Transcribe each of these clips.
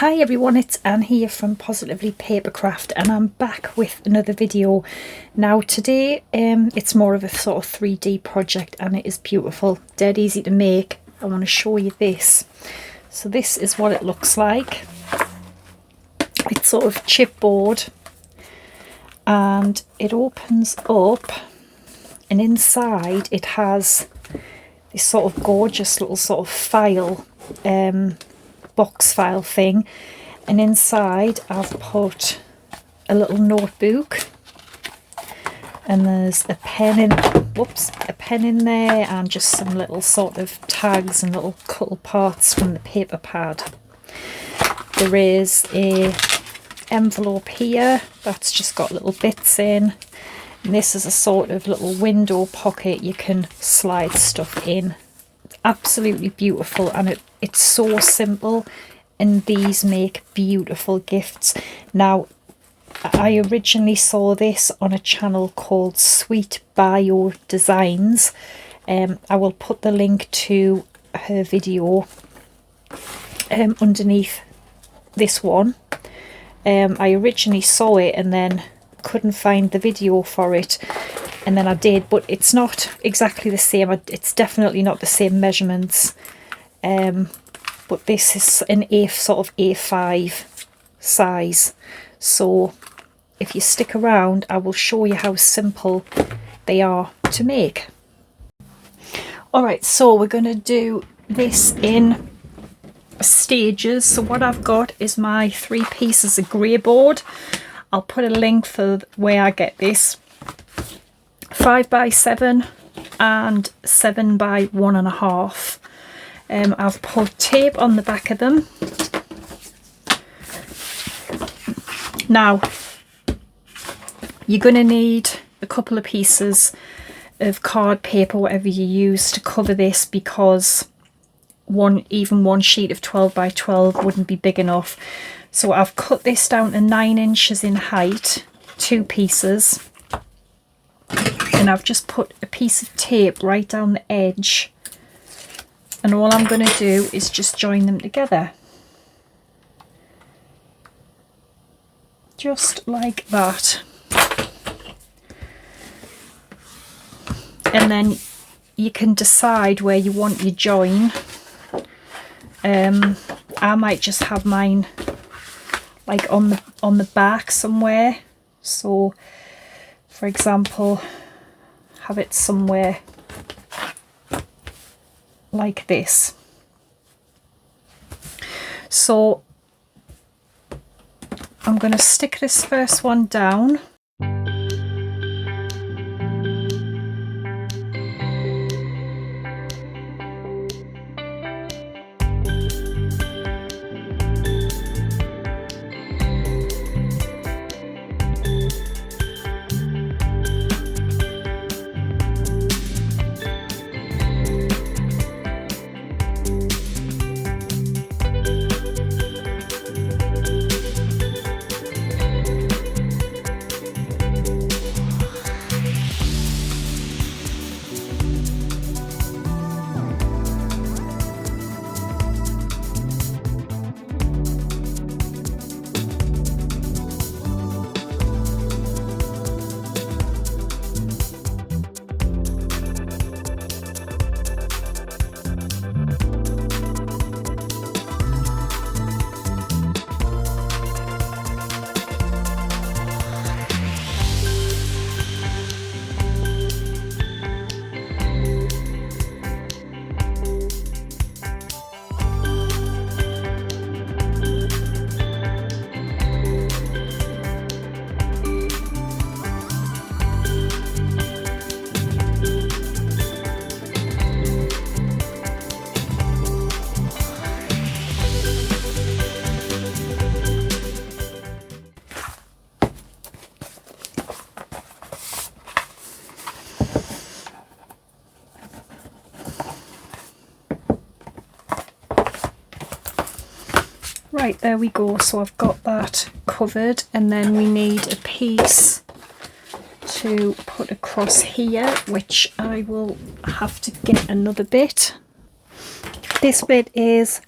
Hi everyone, it's Anne here from Positively Papercraft, and I'm back with another video. Now today it's more of a sort of 3D project, and it is beautiful, dead easy to make. I want to show you this. So this is what it looks like. It's sort of chipboard, and it opens up, and inside it has this sort of gorgeous little sort of file, box file thing, and inside I've put a little notebook, and there's a pen in there, and just some little sort of tags and little cut parts from the paper pad. There is a envelope here that's just got little bits in, and this is a sort of little window pocket you can slide stuff in. Absolutely beautiful, and it's so simple, and these make beautiful gifts. Now, I originally saw this on a channel called Sweet Bio Designs. I will put the link to her video underneath this one. I originally saw it and then couldn't find the video for it, and then I did, but it's not exactly the same. It's definitely not the same measurements, but this is an sort of A5 size, so if you stick around I will show you how simple they are to make. Alright, so we're going to do this in stages. So what I've got is my 3 pieces of grey board. I'll put a link for where I get this. 5x7 and 7x1.5. I've put tape on the back of them. Now, you're going to need a couple of pieces of card paper, whatever you use, to cover this, because even one sheet of 12x12 wouldn't be big enough. So I've cut this down to 9 inches in height, 2 pieces, and I've just put a piece of tape right down the edge, and all I'm going to do is just join them together, just like that. And then you can decide where you want your join. I might just have mine like on the back somewhere, so for example have it somewhere like this. So I'm going to stick this first one down. Right, there we go. So I've got that covered, and then we need a piece to put across here, which I will have to get another bit. This bit is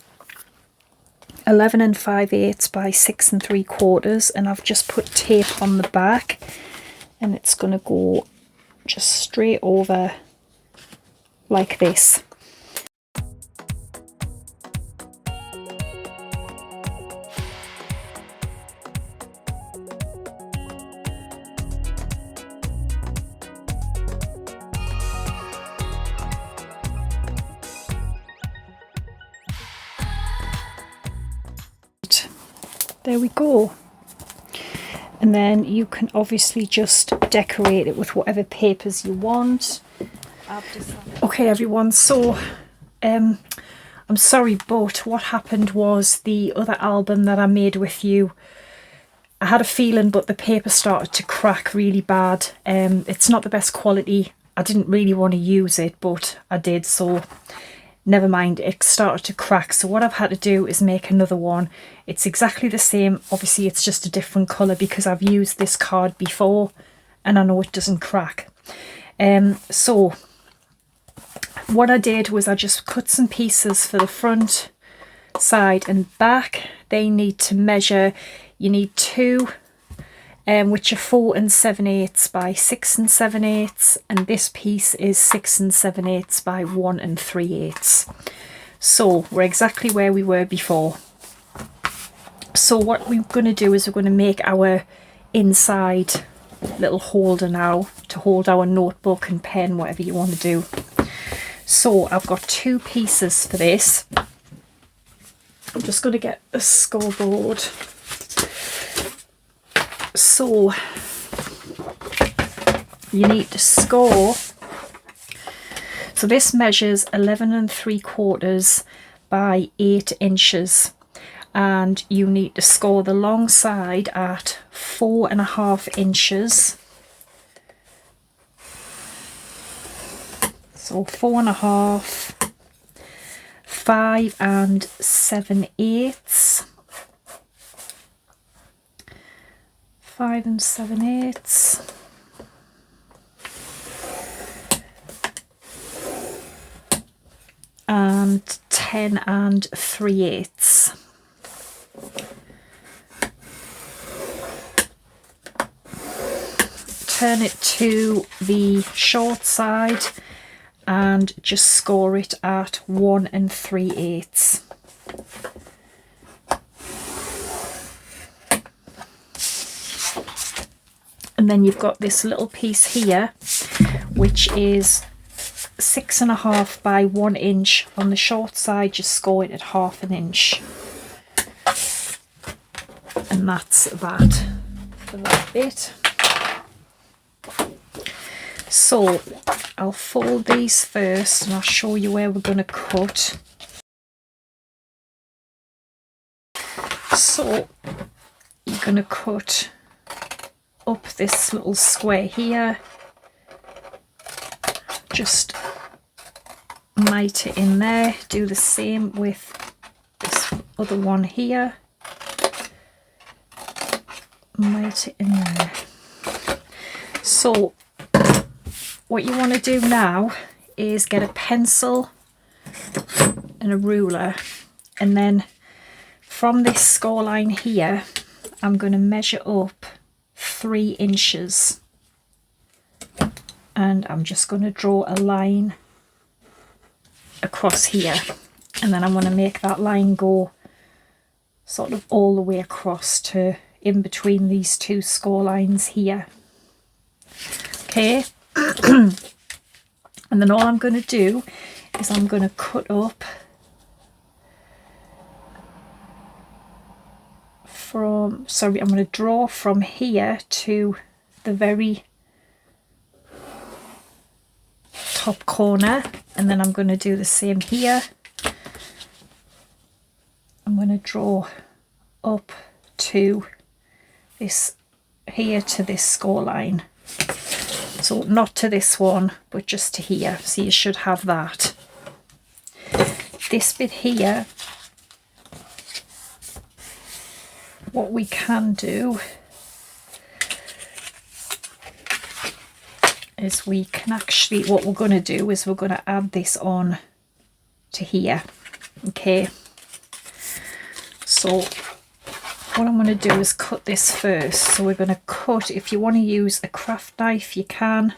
11 5/8 by 6 3/4, and I've just put tape on the back, and it's going to go just straight over like this. There we go. And then you can obviously just decorate it with whatever papers you want. Okay everyone, so I'm sorry, but what happened was the other album that I made with you, I had a feeling, but the paper started to crack really bad. It's not the best quality. I didn't really want to use it, but I did, so never mind, it started to crack. So what I've had to do is make another one. It's exactly the same, obviously it's just a different colour because I've used this card before and I know it doesn't crack. So what I did was I just cut some pieces for the front, side and back. They need to measure, you need two, which are 4 7/8 by 6 7/8, and this piece is 6 7/8 by 1 3/8. So we're exactly where we were before. So what we're going to do is we're going to make our inside little holder now to hold our notebook and pen, whatever you want to do. So I've got two pieces for this. I'm just going to get a scoreboard. So you need to score. So this measures 11 3/4 by 8 inches, and you need to score the long side at 4.5 inches. So 4.5, 5 7/8. 5 7/8, and 10 3/8. Turn it to the short side and just score it at 1 3/8. And then you've got this little piece here, which is 6.5 by 1 inch. On the short side, just score it at 1/2 inch. And that's that for that bit. So I'll fold these first and I'll show you where we're going to cut. So you're going to cut up this little square here, just mite it in there. Do the same with this other one here, mite it in there. So what you want to do now is get a pencil and a ruler, and then from this score line here I'm going to measure up 3 inches, and I'm just going to draw a line across here, and then I'm going to make that line go sort of all the way across to in between these two score lines here. Okay. And then all I'm going to do is I'm going to cut up from, sorry, I'm going to draw from here to the very top corner, and then I'm going to do the same here. I'm going to draw up to this here, to this score line. So not to this one, but just to here. So you should have that. This bit here, what we can do is we can actually, what we're going to do is we're going to add this on to here. Okay. So what I'm going to do is cut this first. So we're going to cut, if you want to use a craft knife, you can.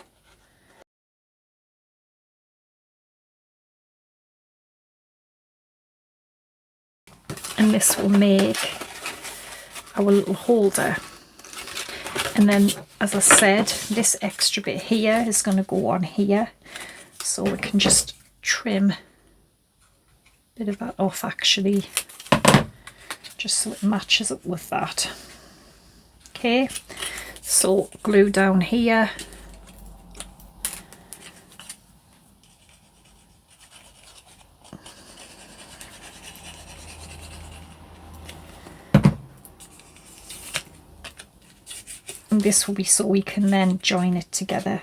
And this will make our little holder. And then, as I said, this extra bit here is going to go on here. So we can just trim a bit of that off actually, just so it matches up with that. Okay, so glue down here. And this will be so we can then join it together,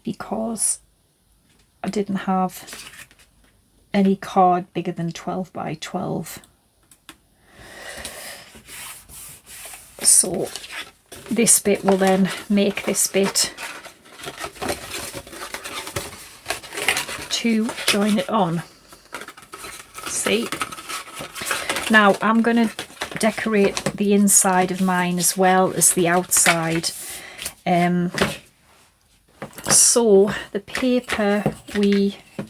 because I didn't have any card bigger than 12 by 12. So this bit will then make this bit to join it on. See? Now I'm going to decorate the inside of mine as well as the outside. So the paper,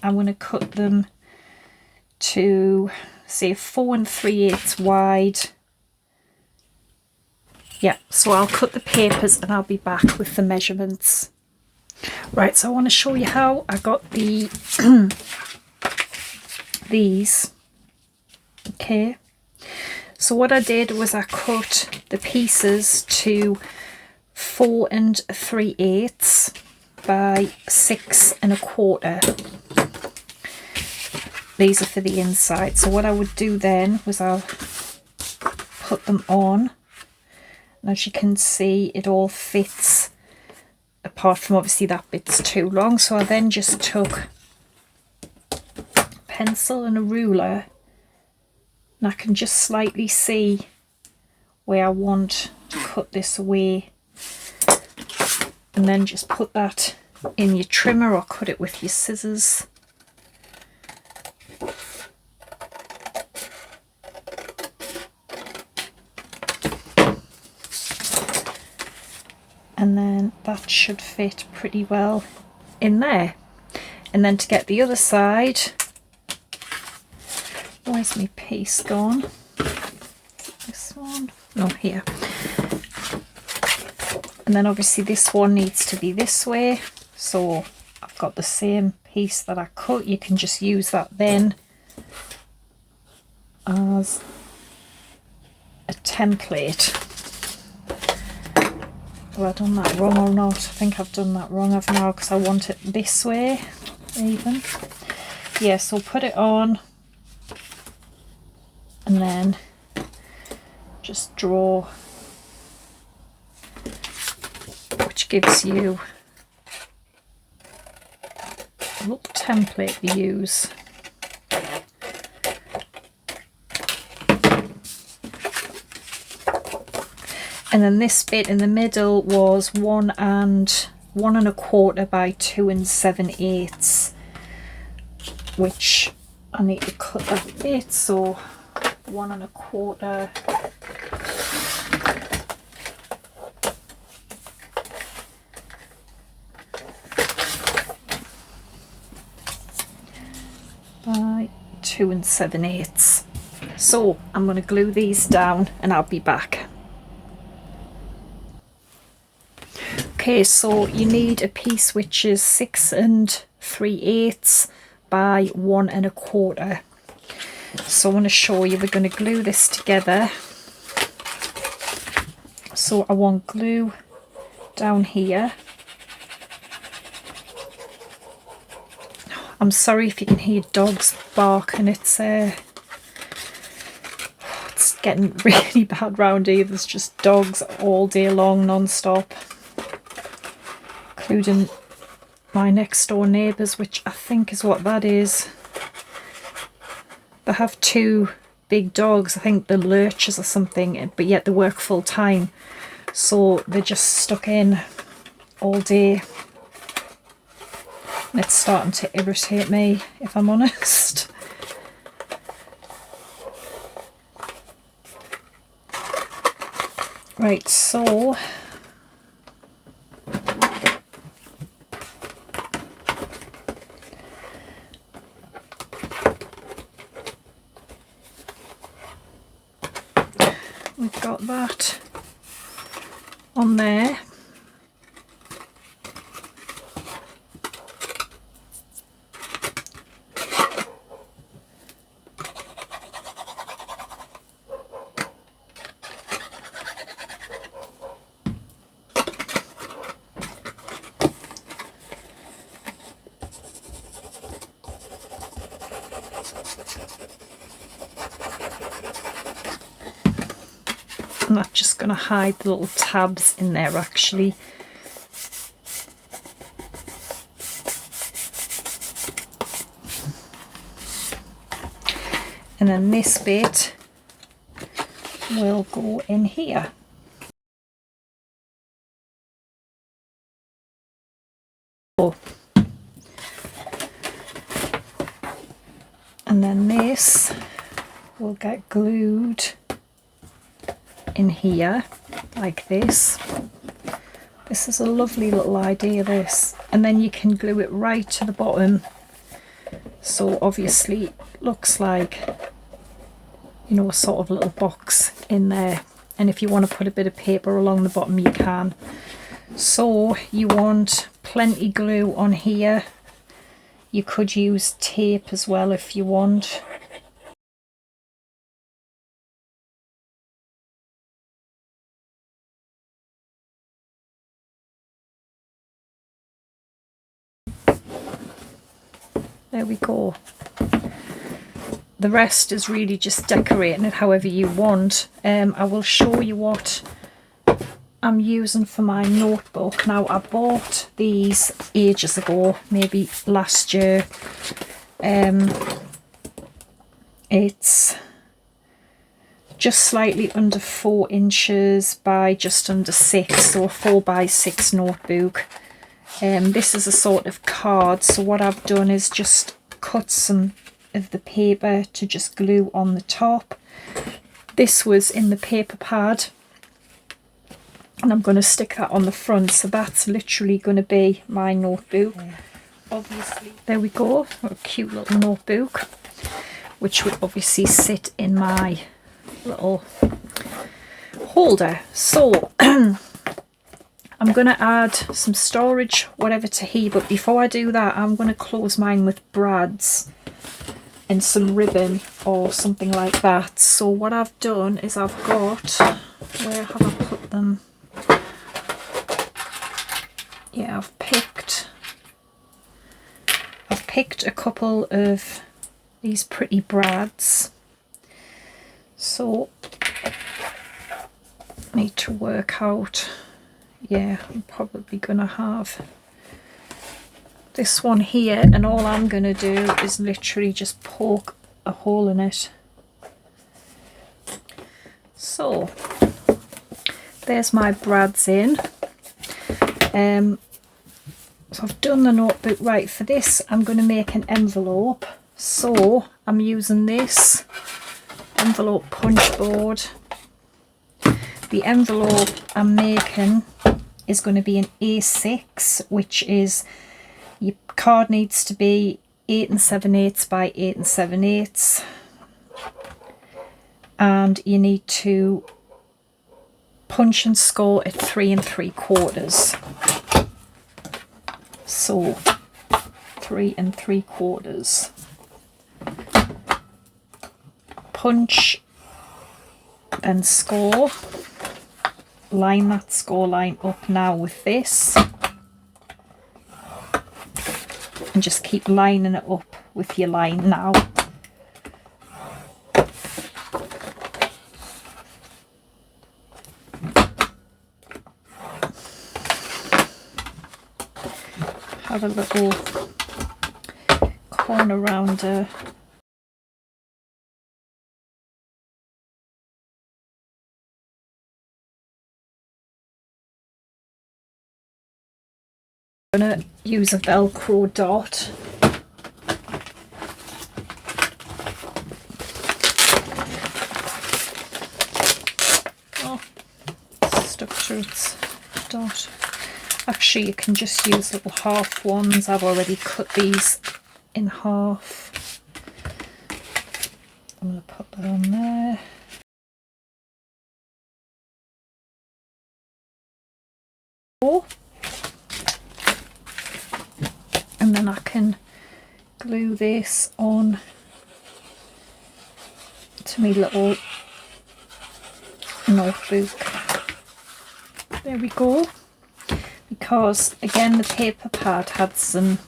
I'm going to cut them to say 4 3/8 wide. Yeah, so I'll cut the papers and I'll be back with the measurements. Right, so I want to show you how I got the these. Okay, so what I did was I cut the pieces to 4 3/8 by 6 1/4. These are for the inside. So what I would do then was I'll put them on. And as you can see, it all fits, apart from obviously that bit's too long. So I then just took a pencil and a ruler, and I can just slightly see where I want to cut this away, and then just put that in your trimmer or cut it with your scissors. And then that should fit pretty well in there. And then to get the other side, where's my piece gone? Is it this one? No, here. And then obviously this one needs to be this way. So I've got the same piece that I cut. You can just use that then as a template. Have I done that wrong or not? I think I've done that wrong now, because I want it this way even. Yeah, so put it on and then just draw, which gives you a little template to use. And then this bit in the middle was 1 1/4 by 2 7/8, which I need to cut that bit. So 1 1/4. By 2 7/8. So I'm going to glue these down and I'll be back. Okay, so you need a piece which is 6 3/8 by 1 1/4. So I want to show you, we're going to glue this together. So I want glue down here. I'm sorry if you can hear dogs barking, it's getting really bad round here. There's just dogs all day long, non-stop. Including my next door neighbours, which I think is what that is. They have 2 big dogs, I think they're lurchers or something, but yet they work full time, so they're just stuck in all day. And it's starting to irritate me, if I'm honest. Right, so we've got that on there. I'm not just going to hide the little tabs in there actually. And then this bit will go in here. And then this will get glued in here like this. This is a lovely little idea, this. And then you can glue it right to the bottom. So obviously it looks like, you know, a sort of little box in there. And if you want to put a bit of paper along the bottom, you can. So you want plenty glue on here. You could use tape as well if you want. There we go. The rest is really just decorating it however you want. I will show you what I'm using for my notebook. Now, I bought these ages ago, maybe last year. It's just slightly under 4 inches by just under 6, so a 4x6 notebook. This is a sort of card, so what I've done is just cut some of the paper to just glue on the top. This was in the paper pad, and I'm going to stick that on the front, so that's literally going to be my notebook. Obviously, there we go, a cute little notebook, which would obviously sit in my little holder. So I'm going to add some storage, whatever, to here, but before I do that, I'm going to close mine with brads and some ribbon or something like that. So what I've done is I've got, where have I put them? Yeah, I've picked a couple of these pretty brads. So need to work out. Yeah, I'm probably gonna have this one here, and all I'm gonna do is literally just poke a hole in it. So there's my brads in. So I've done the notebook. Right, for this I'm going to make an envelope, so I'm using this envelope punch board. The envelope I'm making is going to be an A6, which is, your card needs to be 8 7/8 by 8 7/8, and you need to punch and score at 3 3/4. So 3 3/4. Punch and score. Line that score line up now with this, and just keep lining it up with your line now. Have a little corner rounder. I'm going to use a Velcro dot. Oh, so it's dot. Actually, you can just use little half ones. I've already cut these in half. I'm going to put that on there. And then I can glue this on to my little notebook. There we go. Because again, the paper pad had some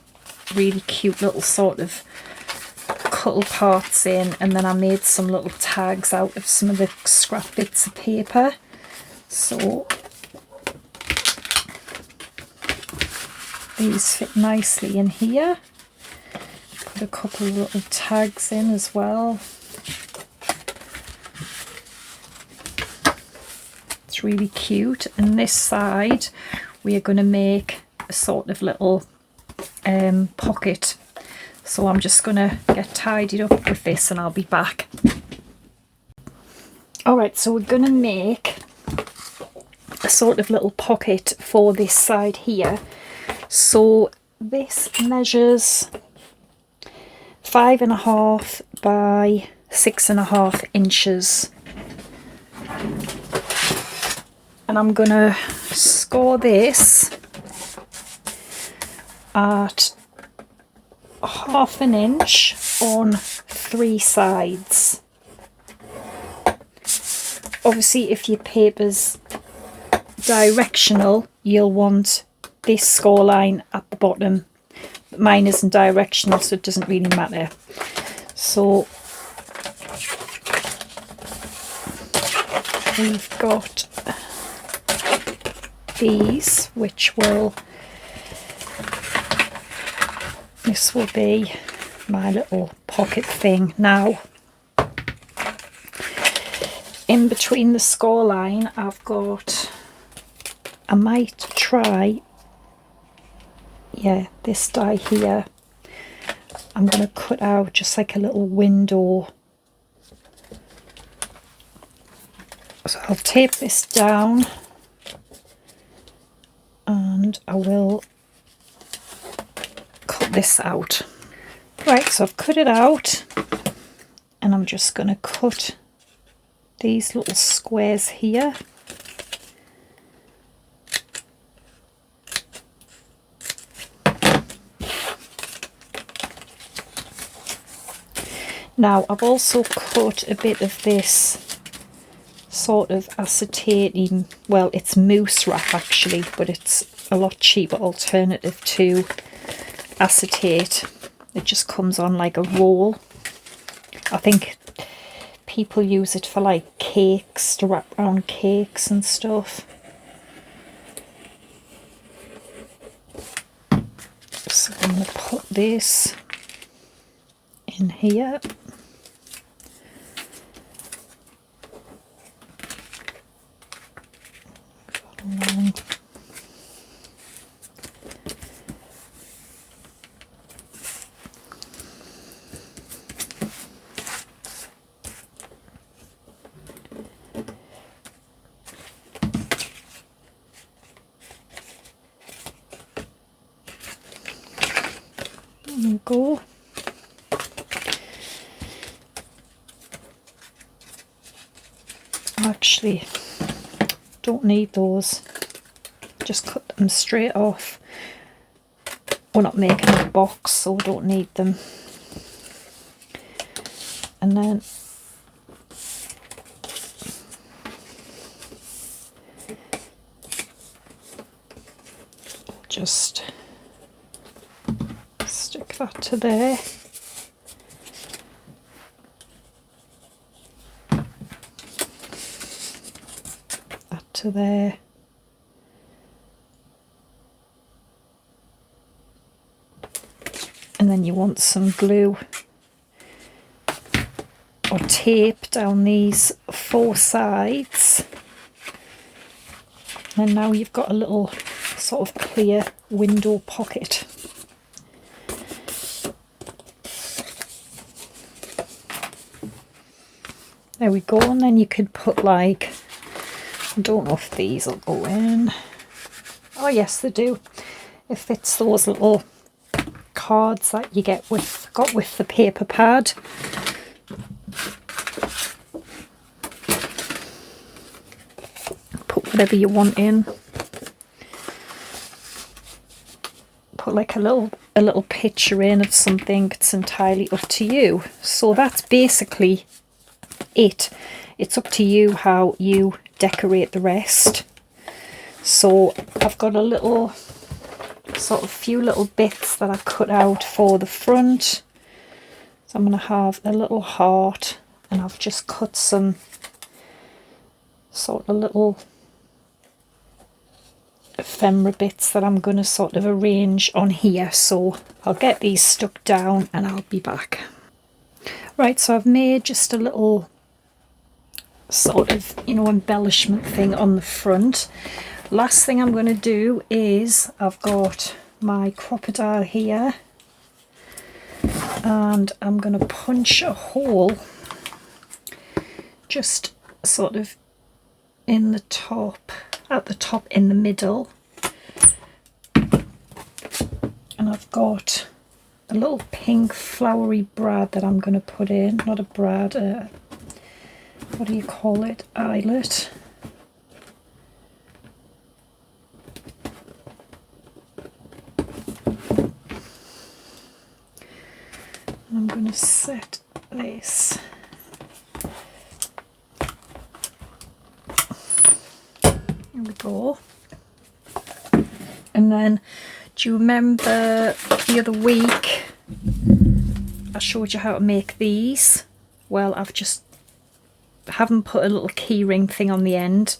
really cute little sort of cuddle parts in, and then I made some little tags out of some of the scrap bits of paper. So these fit nicely in here. Put a couple of little tags in as well. It's really cute. And this side we are going to make a sort of little pocket. So I'm just going to get tidied up with this and I'll be back. Alright, so we're going to make a sort of little pocket for this side here. So this measures 5.5 by 6.5 inches. And I'm going to score this at 1/2 inch on 3 sides. Obviously, if your paper's directional, you'll want this score line at the bottom. But mine isn't directional, so it doesn't really matter. So we've got these, which will, this will be my little pocket thing. Now, in between the score line, I've got, I might try, yeah, this die here. I'm going to cut out just like a little window. So I'll tape this down and I will cut this out. Right, so I've cut it out and I'm just going to cut these little squares here. Now I've also cut a bit of this sort of acetate, well, it's mousse wrap actually, but it's a lot cheaper alternative to acetate. It just comes on like a roll. I think people use it for like cakes, to wrap around cakes and stuff. So I'm going to put this in here. There we go. Actually, don't need those. Just cut them straight off. We're not making a box, so we don't need them. And then just stick that to there. That to there. And then you want some glue or tape down these 4 sides. And now you've got a little sort of clear window pocket. There we go. And then you could put like I don't know if these will go in. Oh yes, they do. It fits those little cards that you got with the paper pad. Put whatever you want in. Put like a little picture in of something. It's entirely up to you. So that's basically it. It's up to you how you decorate the rest. So I've got a little sort of few little bits that I cut out for the front. So I'm going to have a little heart, and I've just cut some sort of little ephemera bits that I'm going to sort of arrange on here. So I'll get these stuck down and I'll be back. Right, so I've made just a little sort of, you know, embellishment thing on the front. Last thing I'm going to do is I've got my crocodile here, and I'm going to punch a hole just sort of in the top, at the top in the middle, and I've got a little pink flowery brad that I'm going to put in, not a brad, what do you call it, eyelet. I'm going to set this. There we go. And then, do you remember the other week I showed you how to make these? Well, I've just haven't put a little key ring thing on the end.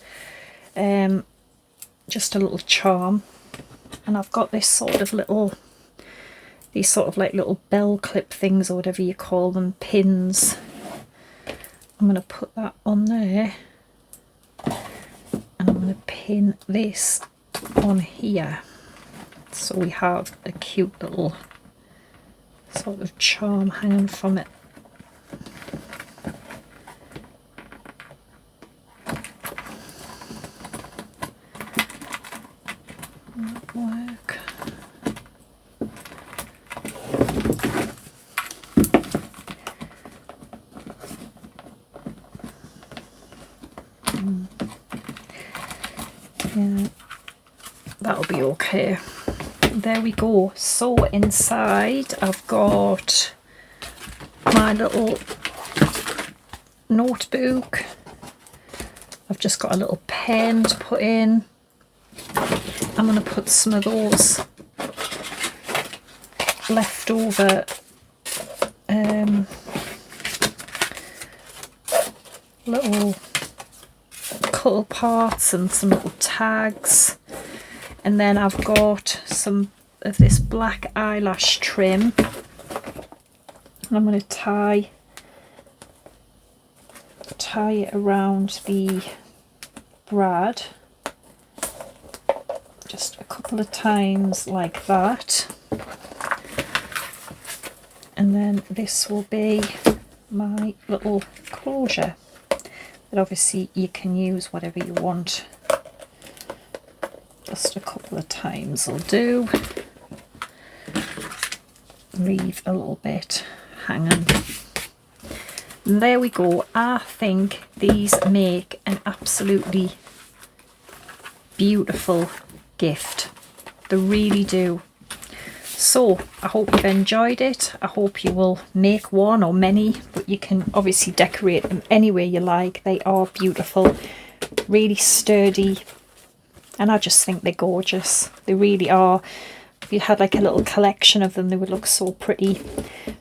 Just a little charm. And I've got this sort of little, these sort of like little bell clip things, or whatever you call them, pins. I'm going to put that on there, and I'm going to pin this on here, so we have a cute little sort of charm hanging from it. That work. Yeah, that'll be okay. There we go. So inside I've got my little notebook. I've just got a little pen to put in. I'm going to put some of those leftover little cut parts and some little tags, and then I've got some of this black eyelash trim, and I'm going to tie it around the brad just a couple of times like that, and then this will be my little closure. But obviously you can use whatever you want. Just a couple of times will do. Leave a little bit hanging. And there we go. I think these make an absolutely beautiful gift. They really do. So I hope you've enjoyed it. I hope you will make one or many, but you can obviously decorate them any way you like. They are beautiful, really sturdy, and I just think they're gorgeous. They really are. If you had like a little collection of them, they would look so pretty.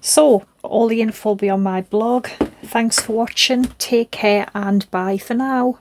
So all the info will be on my blog. Thanks for watching. Take care and bye for now.